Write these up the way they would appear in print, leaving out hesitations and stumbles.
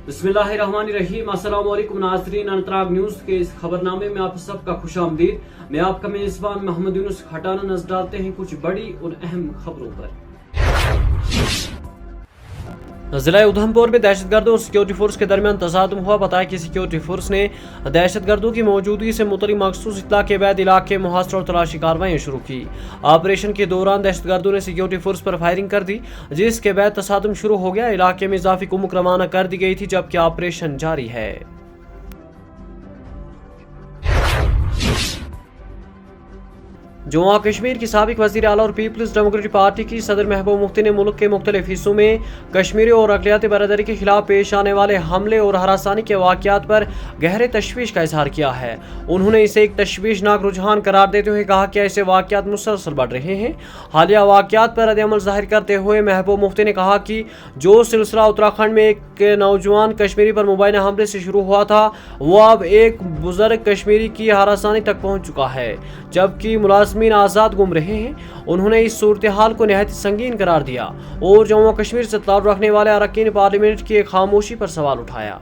बिस्मिल्लाहिर्रहमानिर्रहीम। अस्सलाम वालेकुम नाज़रीन, अनतराग न्यूज के इस खबरनामे में आप सबका खुशामदीद। मैं आपका मेजबान मोहम्मद यूनुस खटाना नजर डालते हैं कुछ बड़ी और अहम खबरों पर। जिला उधमपुर में दहशतगर्दों और सिक्योरिटी फोर्स के दरमियान तसादुम हुआ। बताया कि सिक्योरिटी फोर्स ने दहशतगर्दों की मौजूदगी से मुतल्लिक मखसूस इत्तला के बाद इलाके में मुहासरा और तलाशी कार्रवाई शुरू की। ऑपरेशन के दौरान दहशतगर्दों ने सिक्योरिटी फोर्स पर फायरिंग कर दी, जिसके बाद तसादुम शुरू हो गया। इलाके में इजाफी कुमुक रवाना कर दी गई थी, जबकि ऑपरेशन जारी है। जम्मू कश्मीर की साबिक वज़ीर आला और पीपल्स डेमोक्रेटिक पार्टी की सदर महबूबा मुफ्ती ने मुल्क के मुख्तलिफ हिस्सों में कश्मीरी और अक़लियती बरादरी के खिलाफ पेश आने वाले हमले और हरासानी के वाक़यात पर गहरे तशवीश का इजहार किया है। उन्होंने इसे एक तशवीशनाक रुझान करार देते हुए कहा कि ऐसे वाक़यात मुसलसल बढ़ रहे हैं। हालिया वाक़यात पर रद्द-ए-अमल ज़ाहिर करते हुए महबूबा मुफ्ती ने कहा कि जो सिलसिला उत्तराखंड में एक नौजवान कश्मीरी पर मुबैना हमले से शुरू हुआ था, वो अब एक बुजुर्ग कश्मीरी की हरासानी तक पहुँच चुका है, जबकि मुलाज़िमीन आज़ाद घूम रहे हैं। उन्होंने इस सूरत हाल को नहायत संगीन करार दिया और जम्मू कश्मीर से ताल्लुक़ रखने वाले अरकान पार्लियामेंट की खामोशी पर सवाल उठाया।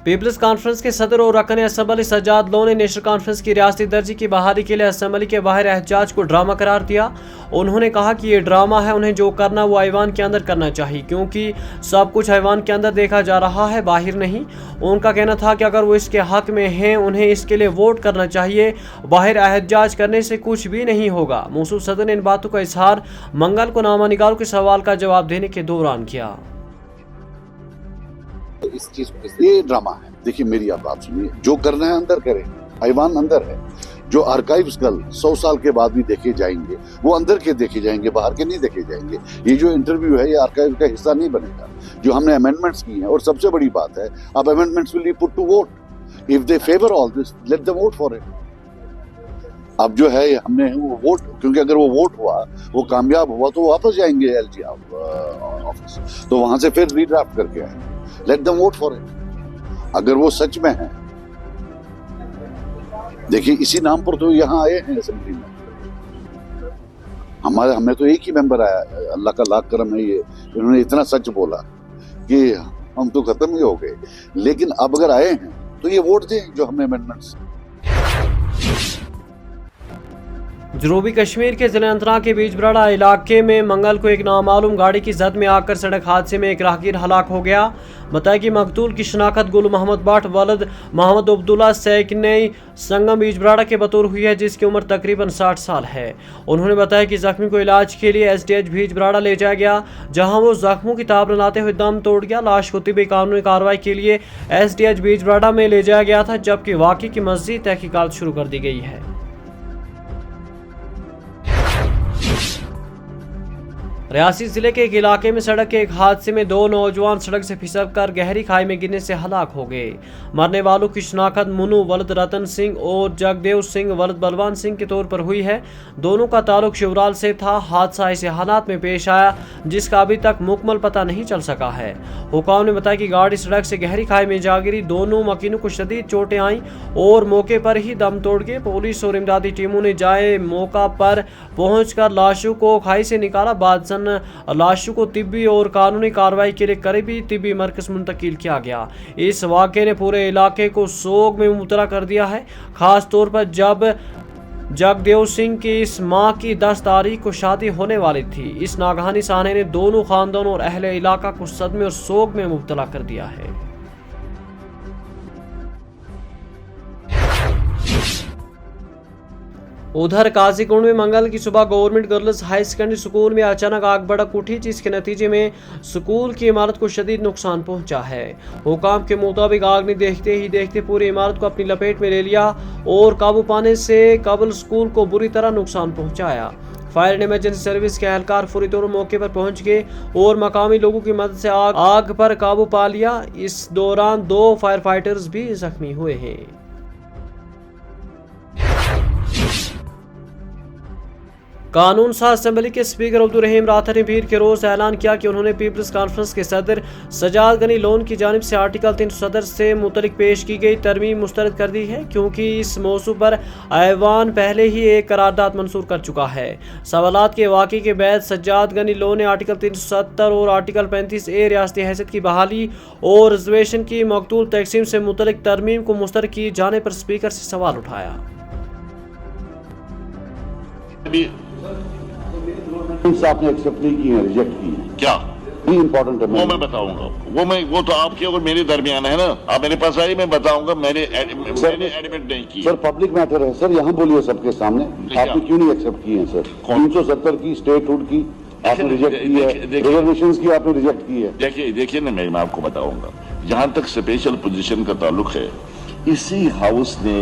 पीपल्स कॉन्फ्रेंस के सदर और रकन असम्बली सज्जाद लोन ने नेशनल कॉन्फ्रेंस की रियासती दर्जे की बहाली के लिए असम्बली के बाहर एहतजाज को ड्रामा करार दिया। उन्होंने कहा कि ये ड्रामा है, उन्हें जो करना वो ऐवान के अंदर करना चाहिए, क्योंकि सब कुछ ऐवान के अंदर देखा जा रहा है, बाहर नहीं। उनका कहना था कि अगर वो इसके हक में हैं, उन्हें इसके लिए वोट करना चाहिए, बाहर एहतजाज करने से कुछ भी नहीं होगा। मौसूफ सदर ने इन बातों का इजहार मंगल को नामा निगारों के सवाल का जवाब देने के दौरान किया। इस चीज ये ड्रामा है। देखिए मेरी आप बात सुनिए, जो करना है अंदर करें, ऐवान अंदर है। जो आर्काइव्स कल 100 साल के बाद भी देखे जाएंगे, वो अंदर के देखे जाएंगे, बाहर के नहीं देखे जाएंगे। ये जो इंटरव्यू है, ये आर्काइव का हिस्सा नहीं बनेगा। जो हमने अमेंडमेंट्स की हैं, और सबसे बड़ी बात है, अब amendments will be put to vote. If they favour all this, let them vote for it. अब जो है हमने वो वोट, क्योंकि अगर वो वोट हुआ, वो कामयाब हुआ, तो वापस जाएंगे एलजी ऑफिस, तो वहां से फिर रीड्राफ्ट करके आएंगे। Late them vote for it. अगर वो सच में है, देखिए इसी नाम पर तो यहाँ आए हैं असेंबली में। हमने तो एक ही मेंबर आया, अल्लाह का लाख करम है, ये इन्होंने इतना सच बोला कि हम तो खत्म ही हो गए। लेकिन अब अगर आए हैं तो ये वोट दें जो हमने अमेंडमेंट्स। जनूबी कश्मीर के जिला अनंतनाग के बीजबराड़ा इलाके में मंगल को एक नामालूम गाड़ी की जद में आकर सड़क हादसे में एक राहगीर हलाक हो गया। बताया कि मकतूल की शनाख्त गुल मोहम्मद भट्ट वलद मोहम्मद अब्दुल्ला सैकनई संगम बीजबराड़ा के बतौर हुई है, जिसकी उम्र तकरीबन 60 साल है। उन्होंने बताया कि जख्मी को इलाज के लिए SDH बीजबराड़ा ले जाया गया, जहां वो जख्मों की ताब लाते हुए दम तोड़ गया। लाश को तिब्बी कानूनी कार्रवाई के लिए SDH बीजबराड़ा में ले जाया गया था, जबकि वाक़े की मज़ीद तहकीकात शुरू कर दी गई है। रियासी जिले के एक इलाके में सड़क के एक हादसे में 2 नौजवान सड़क से फिसल कर गहरी खाई में गिरने से हलाक हो गए। मरने वालों की शनाख्त मुनू वलद रतन सिंह और जगदेव सिंह वलद बलवान सिंह के तौर पर हुई है। दोनों का ताल्लुक शिवराल से था। हादसा ऐसे हालात में पेश आया जिसका अभी तक मुकम्मल पता नहीं चल सका है। हुकाम ने बताया कि गाड़ी सड़क से गहरी खाई में जा गिरी। दोनों मकीनों को शदीद चोटें आईं और मौके पर ही दम तोड़ गए। पुलिस और इमदादी टीमों ने जाए मौका पर पहुंचकर लाशों को खाई से निकाला। बाद लाशों को तिब्बी और कानूनी कार्रवाई के लिए करीबी तिब्बी मरकज मुंतकिल किया गया। इस वाक़े ने पूरे इलाके को सोग में मुबतला कर दिया है, खास तौर पर जब जगदेव सिंह की इस माह की 10 तारीख को शादी होने वाली थी। इस नागहानी साने ने दोनों खानदानों और अहले इलाका को सदमे और सोग में मुबतला कर दिया है। उधर काजीकुंड में मंगल की सुबह government girls high secondary school में अचानक आग भड़क उठी, जिसके नतीजे में स्कूल की इमारत को शदीद नुकसान पहुंचा है। हुकाम के मुताबिक आग ने देखते ही देखते पूरी इमारत को अपनी लपेट में ले लिया और काबू पाने से कबल स्कूल को बुरी तरह नुकसान पहुंचाया। फायर एंड इमरजेंसी सर्विस के एहलकार फौरी तौर पर मौके पर पहुंच गए और मकामी लोगों की मदद से आग पर काबू पा लिया। इस दौरान 2 फायर फाइटर्स भी जख्मी हुए हैं। कानून साज असम्बली के स्पीकर अब्दुल रहीम राठौर ने पीर के रोज ऐलान किया कि उन्होंने पीपल्स कॉन्फ्रेंस के सदर सजाद गनी लोन की जानिब से आर्टिकल 370 से मुतलिक पेश की गई तरमीम मुस्तरद कर दी है, क्योंकि इस मौजू पर ऐवान पहले ही एक करारदाद मंजूर कर चुका है। सवालात के वाक़े के बाद सजाद गनी लोन ने आर्टिकल 370 और आर्टिकल 35A रियासती हैसियत की बहाली और रिजर्वेशन की मकतूल तकसीम से मुतलिक तरमीम को मुस्तरद किए जाने पर स्पीकर से सवाल उठाया। आपने एक्सेप्ट नहीं की है, रिजेक्ट की है। क्या इम्पोर्टेंट है, वो मैं बताऊंगा, वो तो आपके और मेरे दरमियान है ना। आप मेरे पास आइए, मैं बताऊंगा। मैंने एडमिट नहीं की। सर पब्लिक मैटर है सर, यहाँ बोलिए सबके सामने, आपने क्यों नहीं एक्सेप्ट की है सर? 370 की स्टेटहुड की आपने रिजेक्ट की है, रिजर्वेशन की आपने रिजेक्ट की है। देखिए ना, मैं आपको बताऊंगा। जहां तक स्पेशल पोजीशन का ताल्लुक है, इसी हाउस ने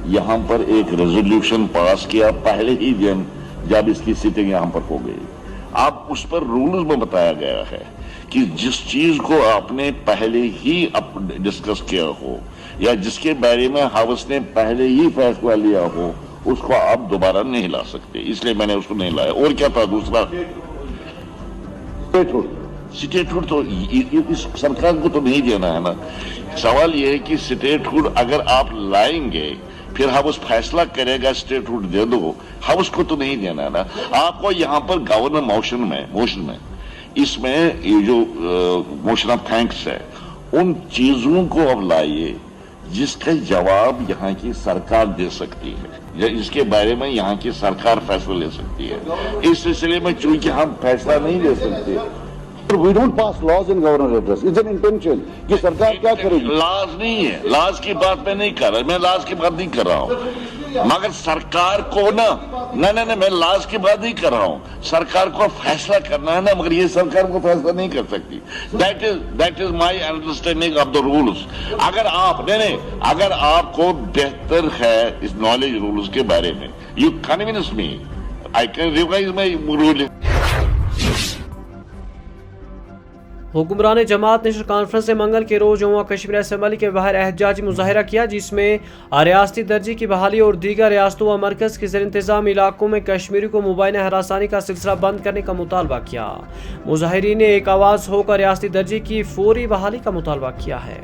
यहाँ पर एक रेजोल्यूशन पास किया पहले ही दिन जब इसकी सिटिंग यहाँ पर हो गई। आप उस पर रूल्स में बताया गया है कि जिस चीज को आपने पहले ही डिस्कस किया हो या जिसके बारे में हाउस ने पहले ही फैसला लिया हो, उसको आप दोबारा नहीं ला सकते। इसलिए मैंने उसको नहीं लाया। और क्या था दूसरा? स्टेटहुड तो इस सरकार को तो नहीं देना है ना। सवाल यह है कि स्टेटहुड अगर आप लाएंगे, फिर हाउस फैसला करेगा स्टेटहुड दे दो, हाउस को तो नहीं देना है ना। आपको यहाँ पर गवर्नर मोशन में इसमें ये जो मोशन ऑफ थैंक्स है, उन चीजों को अब लाइए जिसका जवाब यहाँ की सरकार दे सकती है या इसके बारे में यहाँ की सरकार फैसला ले सकती है। इस सिलसिले में चूंकि हम फैसला नहीं ले सकते, We don't pass laws in governor address. It's an intention कि सरकार क्या करेगी। लाज नहीं है, लाज की बात मैं नहीं कर रहा, मैं लाज की बात नहीं कर रहा हूँ। मगर सरकार को नहीं, मैं लाज की बात नहीं कर रहा हूँ। सरकार को फैसला करना है ना, मगर ये सरकार को फैसला नहीं कर सकती। That is my understanding of the rules. अगर आपको बेहतर है इस नॉलेज रूल्स के बारे में, you convince me, I can revise my ruling. हुक्मरान जमात नेशनल कॉन्फ्रेंस ने मंगल के रोज जम्मू कश्मीर असम्बली के बाहर एहतजाजी मुजाहरा किया, जिसमें रियासती दर्जे की बहाली और दीगर रियासतों व मरकज के ज़ेर इंतज़ाम इलाकों में कश्मीरी को मुबैना हरासानी का सिलसिला बंद करने का मुतालबा किया। मुजाहिरीन ने एक आवाज़ होकर रियासती दर्जे की फौरी बहाली का मुतालबा किया है।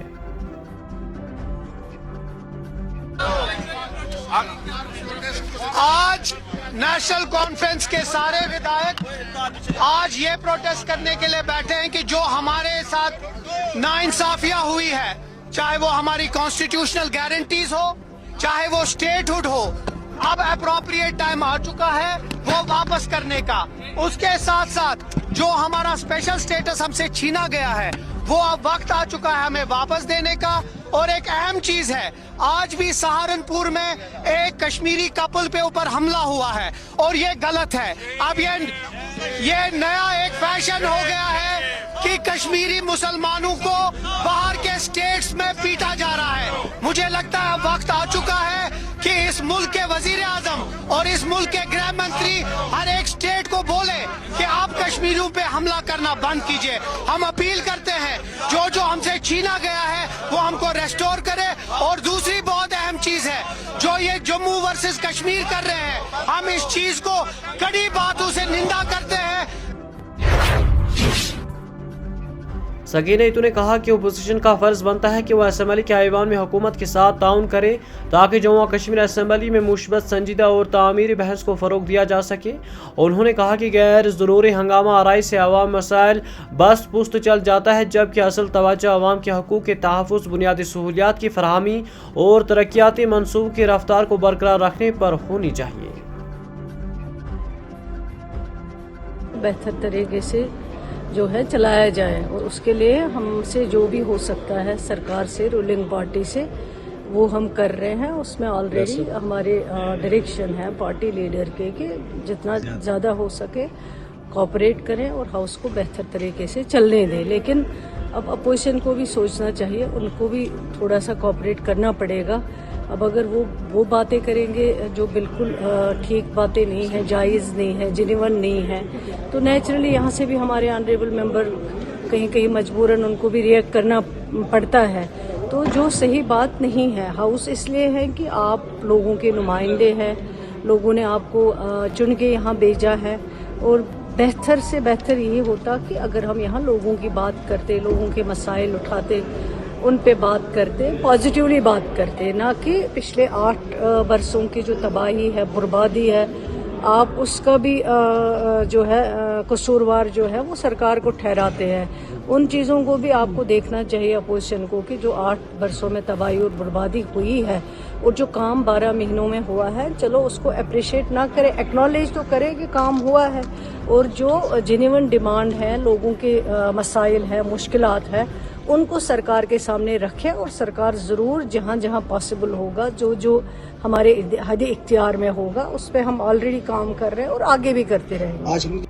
आज नेशनल कॉन्फ्रेंस के सारे विधायक आज ये प्रोटेस्ट करने के लिए बैठे हैं कि जो हमारे साथ नाइंसाफियां हुई है, चाहे वो हमारी कॉन्स्टिट्यूशनल गारंटीज हो, चाहे वो स्टेटहुड हो, अब अप्रोप्रिएट टाइम आ चुका है वो वापस करने का। उसके साथ साथ जो हमारा स्पेशल स्टेटस हमसे छीना गया है, वो अब वक्त आ चुका है हमें वापस देने का। और एक अहम चीज है, आज भी सहारनपुर में एक कश्मीरी कपल पे ऊपर हमला हुआ है और ये गलत है। अब ये नया एक फैशन हो गया है कि कश्मीरी मुसलमानों को बाहर के स्टेट्स में पीटा जा रहा है। मुझे लगता है अब वक्त आ चुका है कि इस मुल्क के वजीर आजम और इस मुल्क के गृह मंत्री हर एक स्टेट को बोले कि आप कश्मीरियों पे हमला करना बंद कीजिए। हम अपील करते हैं जो जो हमसे छीना गया है वो हमको रेस्टोर करे। और दूसरी बहुत अहम चीज है, जो ये जम्मू वर्सेस कश्मीर कर रहे हैं, हम इस चीज को कड़ी बातों से निंदा करते हैं। सगीना इतू ने कहा कि अपोजिशन का फर्ज बनता है कि वह असम्बली के ऐवान में हुकूमत के साथ ताउन करे ताकि जम्मू कश्मीर असम्बली में मुस्बत, संजीदा और तामीरी बहस को फ़रोग दिया जा सके। उन्होंने कहा कि गैर ज़रूरी हंगामा आराई से अवाम मसाइल बस पुस्त चल जाता है, जबकि असल तवज्जो अवाम के हकूक़ के तहफ़्फ़ुज़, बुनियादी सहूलियात की फराहमी और तरक्याती मनसूब की रफ्तार को बरकरार रखने पर होनी चाहिए। बेहतर तरीके से जो है चलाया जाए और उसके लिए हमसे जो भी हो सकता है सरकार से, रूलिंग पार्टी से, वो हम कर रहे हैं। उसमें ऑलरेडी हमारे डायरेक्शन है पार्टी लीडर के कि जितना ज़्यादा हो सके कोऑपरेट करें और हाउस को बेहतर तरीके से चलने दें। लेकिन अब अपोजिशन को भी सोचना चाहिए, उनको भी थोड़ा सा कोऑपरेट करना पड़ेगा। अब अगर वो बातें करेंगे जो बिल्कुल ठीक बातें नहीं हैं, जायज़ नहीं है, जेन्युइन नहीं है, तो नेचुरली यहाँ से भी हमारे ऑनरेबल मेंबर कहीं कहीं मजबूरन उनको भी रिएक्ट करना पड़ता है। तो जो सही बात नहीं है, हाउस इसलिए है कि आप लोगों के नुमाइंदे हैं, लोगों ने आपको चुन के यहाँ भेजा है, और बेहतर से बेहतर यही होता कि अगर हम यहाँ लोगों की बात करते, लोगों के मसाइल उठाते, उन पे बात करते, पॉजिटिवली बात करते, ना कि पिछले 8 बरसों की जो तबाही है, बर्बादी है, आप उसका भी जो है कसूरवार जो है वो सरकार को ठहराते हैं। उन चीज़ों को भी आपको देखना चाहिए अपोजिशन को कि जो 8 बरसों में तबाही और बर्बादी हुई है और जो काम 12 महीनों में हुआ है, चलो उसको अप्रिशिएट ना करें, एक्नॉलेज तो करें कि काम हुआ है, और जो जेन्युइन डिमांड है, लोगों के मसाइल है, मुश्किलात है, उनको सरकार के सामने रखें, और सरकार ज़रूर जहाँ जहाँ पॉसिबल होगा, जो जो हमारे हद इख्तियार में होगा, उस पर हम ऑलरेडी काम कर रहे हैं और आगे भी करते रहेंगे।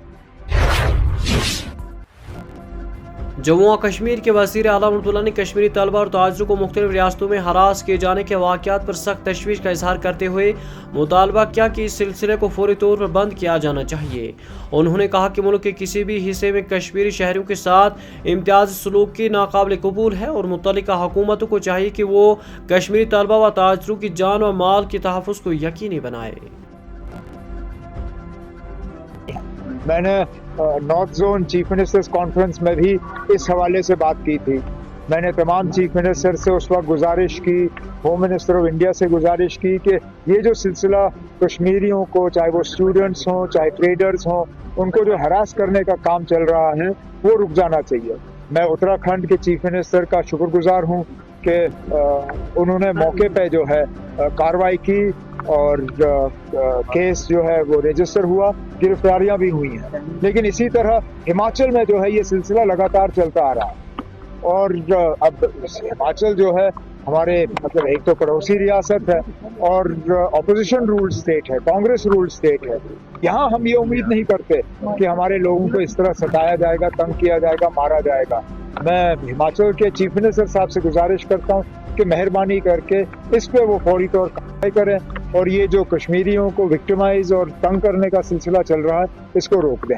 जम्मू और कश्मीर के वज़ीर आला अब्दुल्ला ने कश्मीरी तलबा और ताजरों को मुख्तलिफ रियासतों में हरास किए जाने के वाक़यात पर सख्त तशवीश का इजहार करते हुए मुतालबा किया कि इस सिलसिले को फौरी तौर पर बंद किया जाना चाहिए। उन्होंने कहा कि मुल्क के किसी भी हिस्से में कश्मीरी शहरियों के साथ इम्तियाज़ी सलूक की नाकाबिल कबूल है, और मुतल्लिका हुकूमतों को चाहिए कि वो कश्मीरी तलबा व ताजरों की जान व माल के तहफ़्फ़ुज़ को यकीनी बनाए। मैंने north zone chief ministers conference में भी इस हवाले से बात की थी। मैंने तमाम चीफ मिनिस्टर से उस वक्त गुजारिश की, होम मिनिस्टर ऑफ इंडिया से गुजारिश की कि ये जो सिलसिला कश्मीरियों को, चाहे वो स्टूडेंट्स हों, चाहे ट्रेडर्स हों, उनको जो हरास करने का काम चल रहा है वो रुक जाना चाहिए। मैं उत्तराखंड के चीफ मिनिस्टर का शुक्रगुजार हूँ कि उन्होंने मौके पे जो है कार्रवाई की, और केस जो है वो रजिस्टर हुआ, गिरफ्तारियां भी हुई हैं। लेकिन इसी तरह हिमाचल में जो है ये सिलसिला लगातार चलता आ रहा है, और अब हिमाचल जो है हमारे मतलब एक तो पड़ोसी रियासत है और अपोजिशन रूल्ड स्टेट है, कांग्रेस रूल्ड स्टेट है। यहाँ हम ये उम्मीद नहीं करते कि हमारे लोगों को इस तरह सताया जाएगा, तंग किया जाएगा, मारा जाएगा। मैं हिमाचल के चीफ मिनिस्टर साहब से गुजारिश करता हूँ कि मेहरबानी करके इस पे वो फौरी तौर कार्रवाई करें, और ये जो कश्मीरियों को विक्टिमाइज और तंग करने का सिलसिला चल रहा है इसको रोक दें।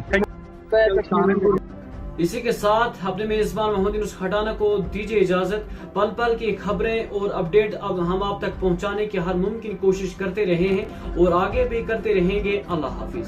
इसी के साथ अपने मेजबान मोहम्मद यूनुस खटाना को दीजिए इजाजत। पल पल की खबरें और अपडेट अब हम आप तक पहुंचाने की हर मुमकिन कोशिश करते रहे हैं और आगे भी करते रहेंगे। अल्लाह हाफिज।